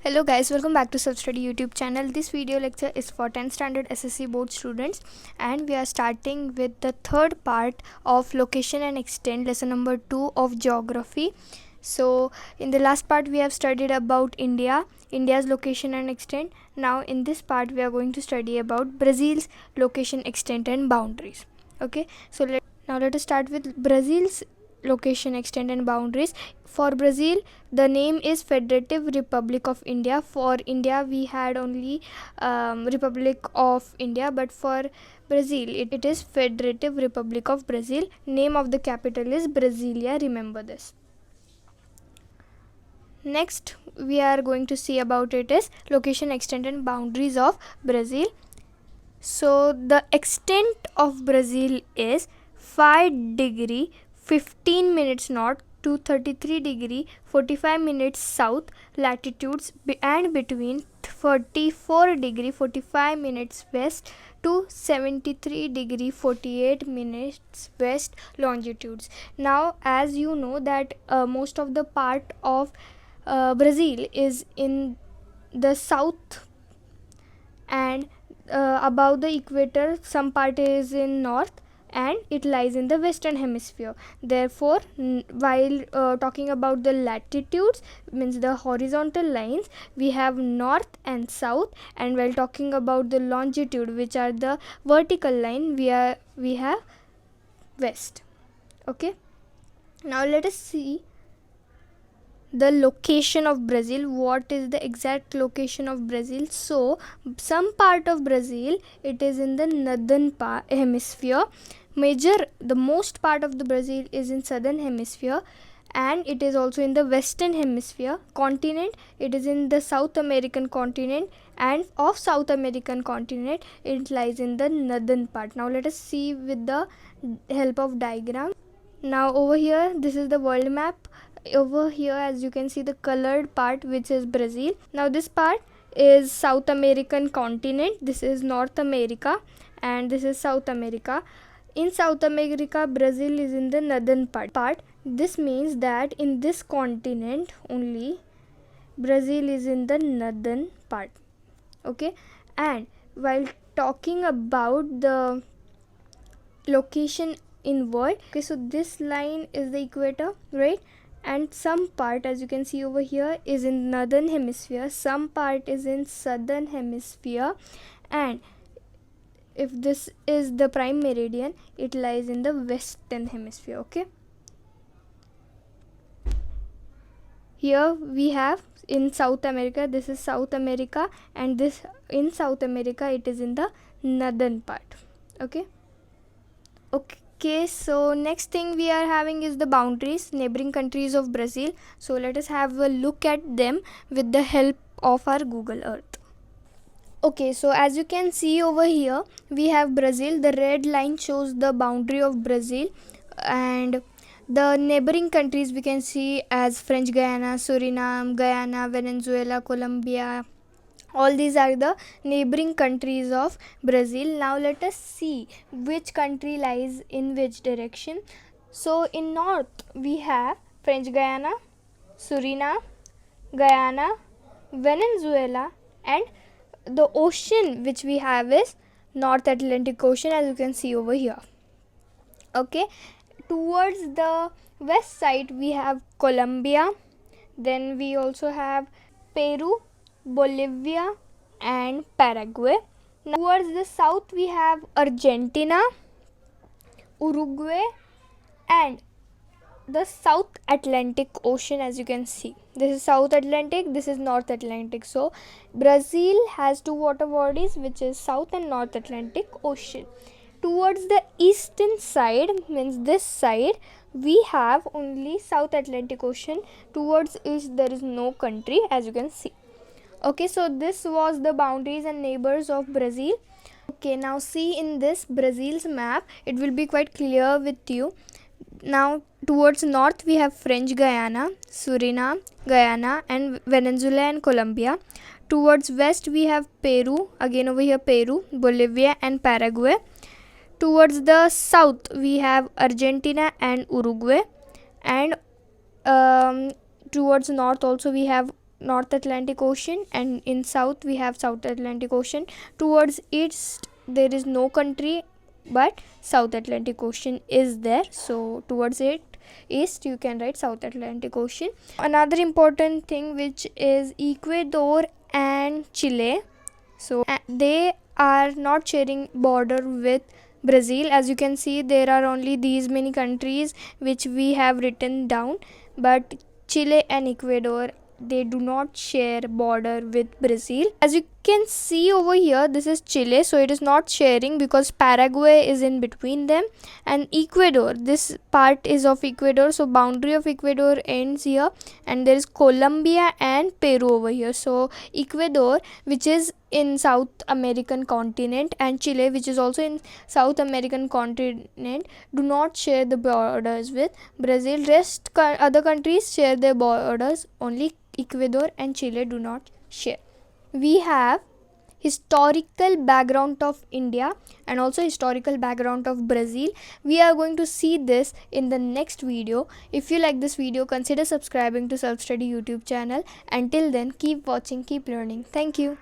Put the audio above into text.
Hello guys, welcome back to Self-Study YouTube channel. This video lecture is for 10th standard SSC board students and we are starting with the third part of location and extent, lesson number 2 of geography. So in the last part we have studied about India's location and extent. Now in this part we are going to study about Brazil's location, extent and boundaries. Okay, so now let us start with Brazil's location, extent and boundaries. For Brazil, the name is Federative Republic of India. For India we had only Republic of India, but for Brazil it is Federative Republic of Brazil. Name of the capital is Brasilia, remember this. Next we are going to see about it is location, extent and boundaries of Brazil. So the extent of Brazil is 5 degree 15 minutes north to 33 degree 45 minutes south latitudes and between 44 degree 45 minutes west to 73 degree 48 minutes west longitudes. Now as you know that most of the part of Brazil is in the south and above the equator some part is in north and it lies in the western hemisphere. Therefore while talking about the latitudes, means the horizontal lines, we have north and south, and while talking about the longitude, which are the vertical line, we have west. Okay, now let us see the location of Brazil. What is the exact location of Brazil? So some part of Brazil, it is in the northern hemisphere. The most part of the Brazil is in southern hemisphere, and it is also in the western hemisphere. Continent, it is in the South American continent, and of South American continent it lies in the northern part. Now let us see with the help of diagram. Now over here, this is the world map. Over here, as you can see, the colored part, which is Brazil. Now this part is South American continent, this is North America, and this is South America. In South America, Brazil is in the northern part. This means that in this continent only Brazil is in the northern part. Okay, and while talking about the location in world, okay, so this line is the equator, right? And some part, as you can see over here, is in northern hemisphere, some part is in southern hemisphere, and if this is the prime meridian, it lies in the western hemisphere. Okay, here we have in South America, this is South America, and this in South America it is in the northern part. Okay, so next thing we are having is the boundaries, neighboring countries of Brazil. So let us have a look at them with the help of our Google Earth. Okay, so as you can see over here, we have Brazil. The red line shows the boundary of Brazil, and the neighboring countries we can see as French Guiana, Suriname, Guyana, Venezuela, Colombia. All these are the neighboring countries of Brazil. Now let us see which country lies in which direction. So in north we have French Guiana, Suriname, Guyana, Venezuela, and the ocean which we have is North Atlantic Ocean, as you can see over here. Okay, towards the west side we have Colombia, then we also have Peru, Bolivia and Paraguay. Now, towards the south we have Argentina, Uruguay and the South Atlantic Ocean. As you can see, this is South Atlantic, this is North Atlantic. So Brazil has two water bodies, which is South and North Atlantic Ocean. Towards the eastern side, means this side, we have only South Atlantic Ocean. Towards east there is no country, as you can see. Okay, so this was the boundaries and neighbors of Brazil. Okay, now see in this Brazil's map, it will be quite clear with you. Now towards north we have French Guiana, Suriname, Guyana and Venezuela and Colombia. Towards west we have Peru, again over here Peru, Bolivia and Paraguay. Towards the south we have Argentina and Uruguay, and towards north also we have North Atlantic Ocean, and in south we have South Atlantic Ocean. Towards east there is no country, but South Atlantic Ocean is there. So towards it east you can write South Atlantic Ocean. Another important thing, which is Ecuador and Chile. So they are not sharing border with Brazil. As you can see, there are only these many countries which we have written down, but Chile and Ecuador, they do not share border with Brazil. As you can see over here, this is Chile, so it is not sharing because Paraguay is in between them. And Ecuador, this part is of Ecuador, so boundary of Ecuador ends here, and there is Colombia and Peru over here. So Ecuador, which is in South American continent, and Chile, which is also in South American continent, do not share the borders with Brazil. Rest other countries share their borders, only Ecuador and Chile do not share. We have historical background of India and also historical background of Brazil. We are going to see this in the next video. If you like this video, consider subscribing to Self Study YouTube channel. Until then, keep watching, keep learning. Thank you.